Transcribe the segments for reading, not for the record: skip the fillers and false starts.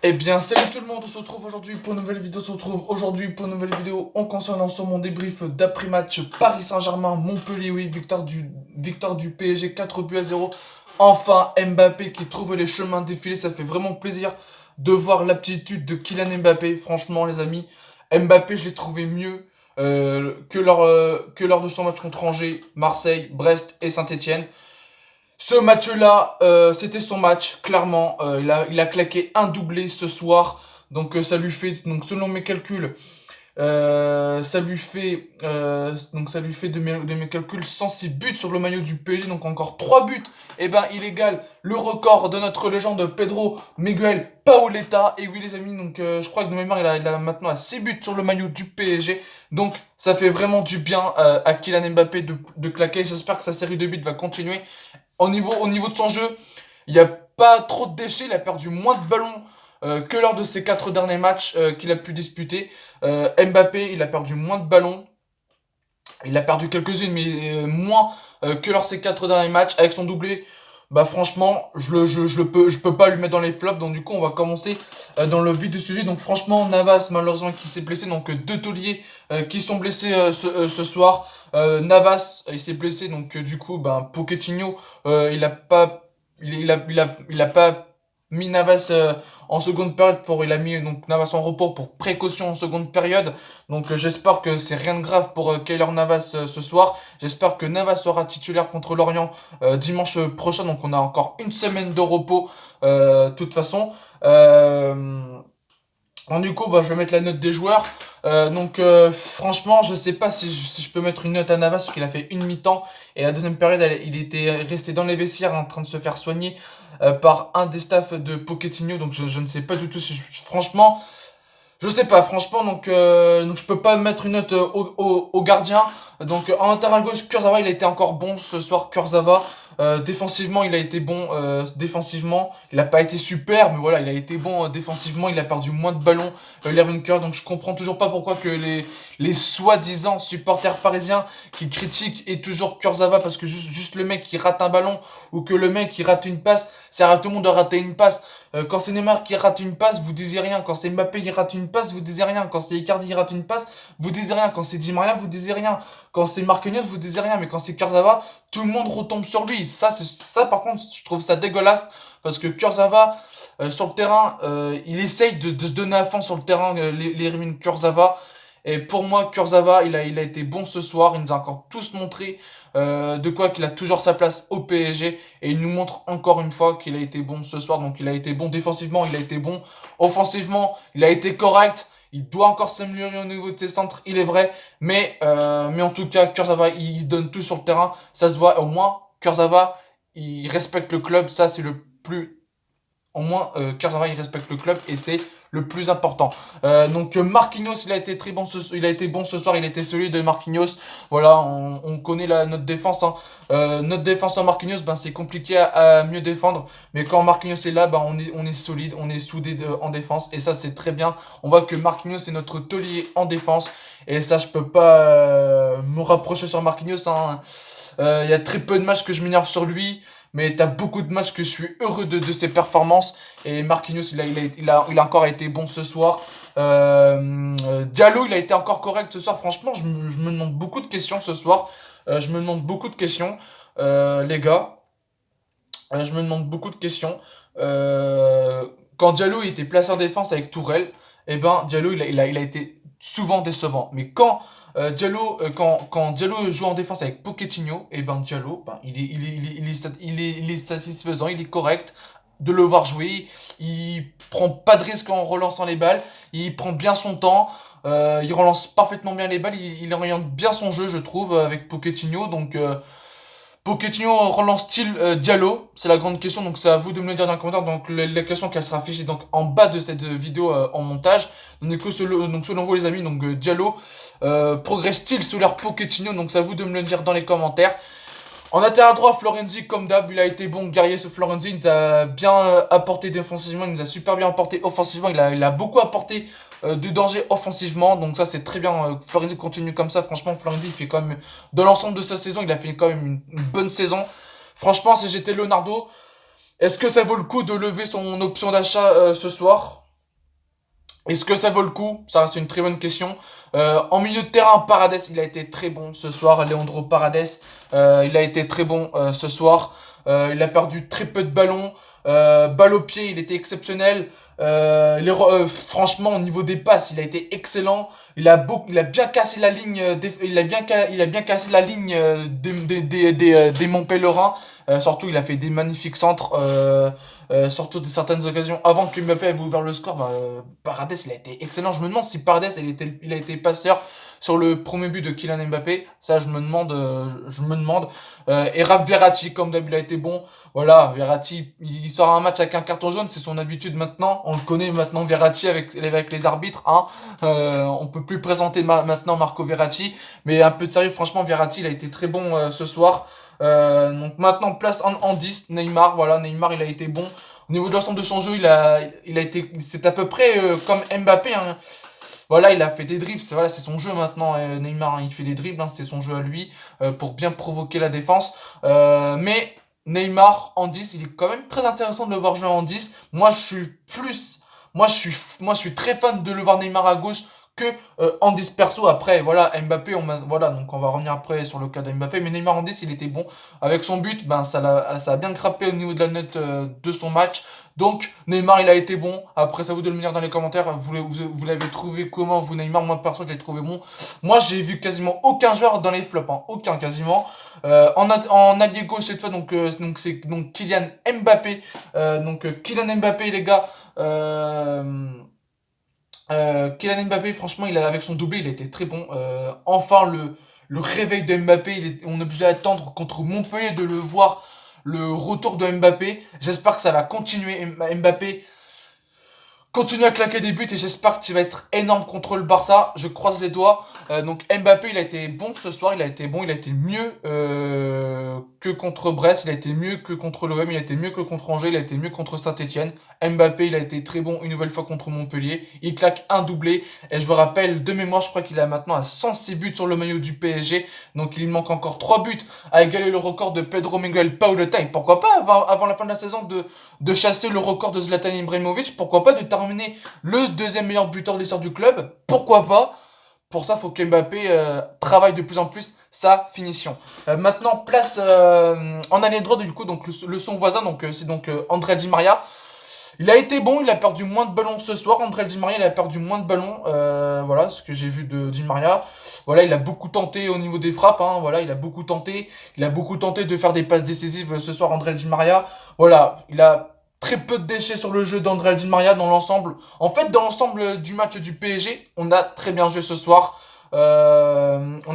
Eh bien, salut tout le monde, on se retrouve aujourd'hui pour une nouvelle vidéo. On se retrouve aujourd'hui pour une nouvelle vidéo en concernant sur mon débrief d'après-match Paris Saint-Germain-Montpellier. Oui, victoire du PSG 4-0. Enfin, Mbappé qui trouve les chemins défilés. Ça fait vraiment plaisir de voir l'aptitude de Kylian Mbappé. Franchement, les amis, Mbappé, je l'ai trouvé mieux que lors de son match contre Angers, Marseille, Brest et Saint-Etienne. Ce match-là, c'était son match, clairement. Il a claqué un doublé ce soir. Donc ça lui fait, donc selon mes calculs, ça lui fait de mes calculs 106 buts sur le maillot du PSG, donc encore 3 buts. Et ben il égale le record de notre légende Pedro Miguel Paoletta. Et oui les amis, donc je crois que de mémoire il a maintenant 6 buts sur le maillot du PSG. Donc ça fait vraiment du bien à Kylian Mbappé de claquer. J'espère que sa série de buts va continuer. Au niveau de son jeu, il n'y a pas trop de déchets. Il a perdu moins de ballons que lors de ses 4 derniers matchs qu'il a pu disputer. Mbappé, il a perdu moins de ballons. Il a perdu quelques-unes, mais moins que lors de ses 4 derniers matchs. Avec son doublé, bah franchement, je peux pas lui mettre dans les flops. Donc du coup, on va commencer dans le vif du sujet. Donc franchement, Navas, malheureusement, qui s'est blessé. Donc deux tauliers qui sont blessés ce soir. Navas, il s'est blessé. Donc du coup, ben Pochettino, il a pas, il a pas mis Navas en seconde période il a mis donc Navas en repos pour précaution en seconde période. Donc j'espère que c'est rien de grave pour Keylor Navas ce soir. J'espère que Navas sera titulaire contre Lorient dimanche prochain. Donc on a encore une semaine de repos de toute façon. Donc du coup, bah, je vais mettre la note des joueurs. Franchement, je sais pas si je peux mettre une note à Navas parce qu'il a fait une mi-temps et la deuxième période, il était resté dans les vestiaires en train de se faire soigner par un des staffs de Pochettino. Donc je ne sais pas du tout si franchement, je sais pas, franchement, donc je peux pas mettre une note au gardien. Donc en latéral gauche, Kurzawa, il a été encore bon ce soir, Kurzawa. Défensivement, il a été bon. Défensivement, il a pas été super, mais voilà, il a été bon défensivement. Il a perdu moins de ballons, Lerwinker. Donc je comprends toujours pas pourquoi que les soi-disant supporters parisiens qui critiquent et toujours Kurzawa parce que juste le mec qui rate un ballon ou que le mec qui rate une passe, ça arrête tout le monde de rater une passe. Quand c'est Neymar qui rate une passe, vous disiez rien. Quand c'est Mbappé qui rate une passe, vous disiez rien. Quand c'est Icardi qui rate une passe, vous disiez rien. Quand c'est Di Maria, vous disiez rien. Quand c'est Marquinhos, vous disiez rien. Mais quand c'est Kurzawa, tout le monde retombe sur lui. Ça par contre, je trouve ça dégueulasse. Parce que Kurzawa, sur le terrain, il essaye de se donner à fond sur le terrain, les Kurzawa. Et pour moi, Kurzawa, il a été bon ce soir. Il nous a encore tous montré de quoi qu'il a toujours sa place au PSG. Et il nous montre encore une fois qu'il a été bon ce soir. Donc il a été bon défensivement, il a été bon offensivement, il a été correct. Il doit encore s'améliorer au niveau de ses centres, il est vrai. Mais en tout cas, Kurzawa, il se donne tout sur le terrain. Ça se voit. Au moins, Kurzawa, il respecte le club. Ça, c'est le plus au moins Kurzawa il respecte le club et c'est le plus important. Marquinhos il a été bon ce soir, il était celui de Marquinhos. Voilà, on connaît notre défense. Hein. Notre défense en Marquinhos, ben c'est compliqué à mieux défendre, mais quand Marquinhos est là, ben on est solide, on est soudé en défense et ça c'est très bien. On voit que Marquinhos est notre taulier en défense et ça je peux pas me rapprocher sur Marquinhos. Hein. Il y a très peu de matchs que je m'énerve sur lui. Mais t'as beaucoup de matchs que je suis heureux de ses performances. Et Marquinhos, il a encore été bon ce soir. Diallo, il a été encore correct ce soir. Franchement, je me demande beaucoup de questions ce soir. Je me demande beaucoup de questions, les gars. Je me demande beaucoup de questions. Quand Diallo il était placé en défense avec Tourelle, eh ben Diallo il a été souvent décevant. Mais quand Diallo joue en défense avec Pochettino, eh ben Diallo, ben, il est satisfaisant, il est correct de le voir jouer. Il prend pas de risque en relançant les balles. Il prend bien son temps. Il relance parfaitement bien les balles. Il oriente bien son jeu, je trouve, avec Pochettino. Pochettino relance-t-il Diallo? C'est la grande question, donc c'est à vous de me le dire dans les commentaires. Donc la question qui sera affichée donc en bas de cette vidéo en montage. Donc, du coup, selon vous les amis, donc Diallo progresse-t-il sous l'ère Pochettino? Donc c'est à vous de me le dire dans les commentaires. En latéral droit, Florenzi, comme d'hab, il a été bon guerrier ce Florenzi, il nous a bien apporté défensivement, il nous a super bien apporté offensivement, il a beaucoup apporté de danger offensivement, donc ça c'est très bien, Florenzi continue comme ça, franchement Florenzi il fait quand même, de l'ensemble de sa saison, il a fait quand même une bonne saison. Franchement si j'étais Leonardo, est-ce que ça vaut le coup de lever son option d'achat ce soir? Est-ce que ça vaut le coup? Ça reste une très bonne question. En milieu de terrain, Paredes, il a été très bon ce soir. Leandro Paredes, il a été très bon ce soir. Il a perdu très peu de ballons. Balle au pied, il était exceptionnel. Franchement, au niveau des passes, il a été excellent. Il a bien cassé la ligne. Il a bien cassé la ligne des Montpellierins. Surtout, il a fait des magnifiques centres. Surtout de certaines occasions avant que Mbappé ait ouvert le score, Paredes il a été excellent. Je me demande si Paredes il a été passeur sur le premier but de Kylian Mbappé. Ça, je me demande. Et Raph Verratti, comme d'hab, il a été bon. Voilà, Verratti, il sort un match avec un carton jaune, c'est son habitude maintenant. On le connaît maintenant, Verratti avec les arbitres. Hein. On peut plus présenter maintenant Marco Verratti. Mais un peu de sérieux, franchement, Verratti, il a été très bon ce soir. Donc maintenant, place en 10, Neymar. Voilà, Neymar, il a été bon. Au niveau de l'ensemble de son jeu, il a été, c'est à peu près comme Mbappé. Hein. Voilà, il a fait des dribbles, voilà, c'est son jeu maintenant, Neymar, hein, il fait des dribbles, hein, c'est son jeu à lui, pour bien provoquer la défense. Mais Neymar en 10, il est quand même très intéressant de le voir jouer en 10. Moi je suis très fan de le voir Neymar à gauche que en 10 perso. Après, voilà, Mbappé, voilà, donc on va revenir après sur le cas de Mbappé, mais Neymar en 10, il était bon. Avec son but, ben ça a bien grappé au niveau de la note de son match. Donc, Neymar, il a été bon. Après, ça vous de le dire dans les commentaires. Vous l'avez trouvé comment, vous, Neymar? Moi, perso, je l'ai trouvé bon. Moi, j'ai vu quasiment aucun joueur dans les flops. Hein. Aucun, quasiment. En allié gauche, cette fois, c'est donc Kylian Mbappé. Kylian Mbappé, les gars. Kylian Mbappé, franchement, avec son doublé, il a été très bon. Enfin, le réveil de Mbappé, on est obligé d'attendre contre Montpellier de le voir, le retour de Mbappé. J'espère que ça va continuer. Mbappé continue à claquer des buts et j'espère que tu vas être énorme contre le Barça. Je croise les doigts. Donc Mbappé, il a été bon ce soir, il a été bon, il a été mieux que contre Brest, il a été mieux que contre l'OM, il a été mieux que contre Angers, il a été mieux contre Saint-Etienne. Mbappé, il a été très bon une nouvelle fois contre Montpellier. Il claque un doublé et je vous rappelle, de mémoire, je crois qu'il a maintenant à 106 buts sur le maillot du PSG. Donc il lui manque encore 3 buts à égaler le record de Pedro Miguel Pauleta. Et pourquoi pas avant la fin de la saison de chasser le record de Zlatan Ibrahimovic, pourquoi pas de terminer le deuxième meilleur buteur de l'histoire du club, pourquoi pas. Pour ça, faut que Mbappé travaille de plus en plus sa finition. Maintenant, place en année droite, du coup, donc son voisin, c'est donc André Di Maria. Il a été bon, il a perdu moins de ballons ce soir. André Di Maria, il a perdu moins de ballons. Voilà ce que j'ai vu de Di Maria. Voilà, il a beaucoup tenté au niveau des frappes. Hein, voilà, il a beaucoup tenté. Il a beaucoup tenté de faire des passes décisives ce soir, André Di Maria. Voilà, il a très peu de déchets sur le jeu d'André Di Maria dans l'ensemble. En fait, dans l'ensemble du match du PSG, on a très bien joué ce soir. On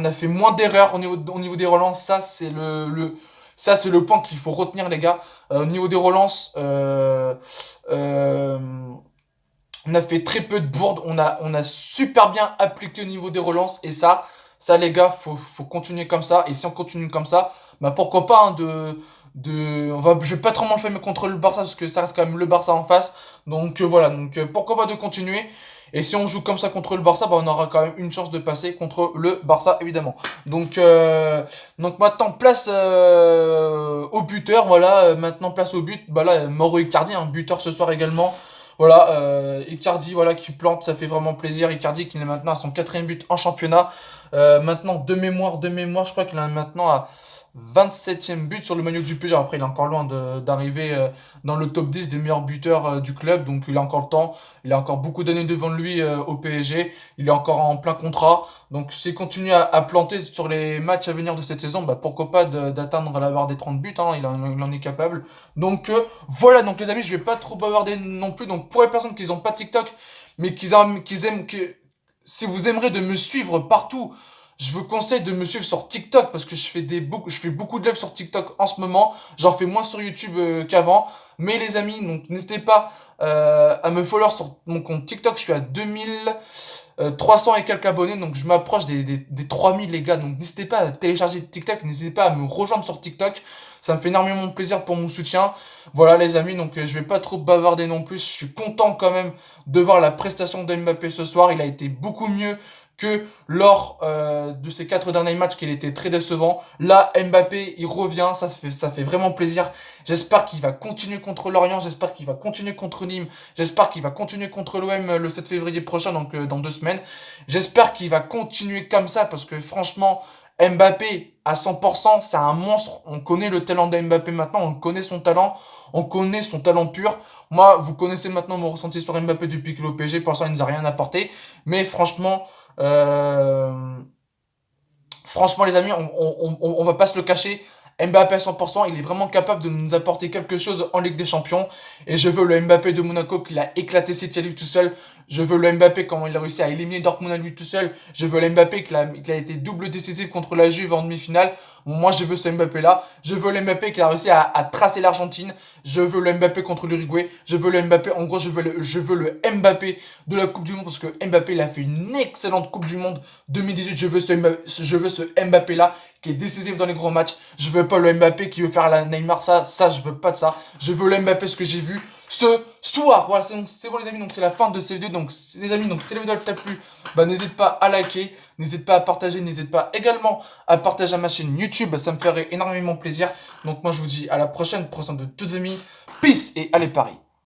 a fait moins d'erreurs au niveau des relances. Ça, c'est le point qu'il faut retenir, les gars. Au niveau des relances, euh, on a fait très peu de bourdes. On a super bien appliqué au niveau des relances. Et ça, les gars, faut continuer comme ça. Et si on continue comme ça, bah pourquoi pas hein, je vais pas trop m'enflammer contre le Barça parce que ça reste quand même le Barça en face. Donc voilà. Donc pourquoi pas de continuer. Et si on joue comme ça contre le Barça, bah, on aura quand même une chance de passer contre le Barça, évidemment. Donc maintenant, place au buteur. Voilà, maintenant place au but. Bah là, Mauro Icardi, un buteur ce soir également. Voilà, Icardi, voilà, qui plante, ça fait vraiment plaisir. Icardi qui est maintenant à son quatrième but en championnat. Maintenant, de mémoire, je crois qu'il est maintenant à 27e but sur le maillot du PSG. Après, il est encore loin d'arriver dans le top 10 des meilleurs buteurs du club. Donc, il a encore le temps. Il a encore beaucoup d'années devant lui au PSG. Il est encore en plein contrat. Donc, s'il continue à planter sur les matchs à venir de cette saison, bah, pourquoi pas d'atteindre la barre des 30 buts. Hein, il en est capable. Donc, voilà. Donc, les amis, je vais pas trop bavarder non plus. Donc, pour les personnes qui n'ont pas TikTok, mais si vous aimeriez de me suivre partout, je vous conseille de me suivre sur TikTok parce que je fais beaucoup de live sur TikTok en ce moment. J'en fais moins sur YouTube qu'avant. Mais les amis, donc n'hésitez pas à me follow sur mon compte TikTok. Je suis à 2300 et quelques abonnés. Donc je m'approche des 3000 les gars. Donc n'hésitez pas à télécharger TikTok. N'hésitez pas à me rejoindre sur TikTok. Ça me fait énormément plaisir pour mon soutien. Voilà les amis, donc je vais pas trop bavarder non plus. Je suis content quand même de voir la prestation de Mbappé ce soir. Il a été beaucoup mieux que lors de ces 4 derniers matchs qu'il était très décevant. Là, Mbappé, il revient, ça fait vraiment plaisir. J'espère qu'il va continuer contre Lorient, j'espère qu'il va continuer contre Nîmes, j'espère qu'il va continuer contre l'OM le 7 février prochain, donc dans 2 semaines. J'espère qu'il va continuer comme ça parce que franchement, Mbappé à 100%, c'est un monstre. On connaît le talent de Mbappé maintenant, on connaît on connaît son talent pur. Moi, vous connaissez maintenant mon ressenti sur Mbappé depuis qu'il est au PSG. Pour l'instant, il nous a rien apporté. Mais euh, franchement, les amis, on va pas se le cacher. Mbappé à 100%, il est vraiment capable de nous apporter quelque chose en Ligue des Champions. Et je veux le Mbappé de Monaco qui a éclaté City à lui tout seul. Je veux le Mbappé comment il a réussi à éliminer Dortmund à lui tout seul. Je veux le Mbappé qui a été double décisif contre la Juve en demi-finale. Moi, je veux ce Mbappé-là. Je veux le Mbappé qui a réussi à tracer l'Argentine. Je veux le Mbappé contre l'Uruguay. Je veux le Mbappé, en gros, je veux le Mbappé de la Coupe du Monde parce que Mbappé, il a fait une excellente Coupe du Monde 2018. Je veux ce Mbappé-là qui est décisif dans les gros matchs. Je veux pas le Mbappé qui veut faire la Neymar, ça, je veux pas de ça. Je veux le Mbappé, ce que j'ai vu ce soir. Voilà, c'est bon les amis, donc c'est la fin de cette vidéo. Donc les amis, donc si la vidéo t'a plu, bah n'hésite pas à liker, n'hésite pas à partager, n'hésite pas également à partager à ma chaîne YouTube, ça me ferait énormément plaisir. Donc moi je vous dis à la prochaine, prenez soin de toutes les amis, peace et allez Paris.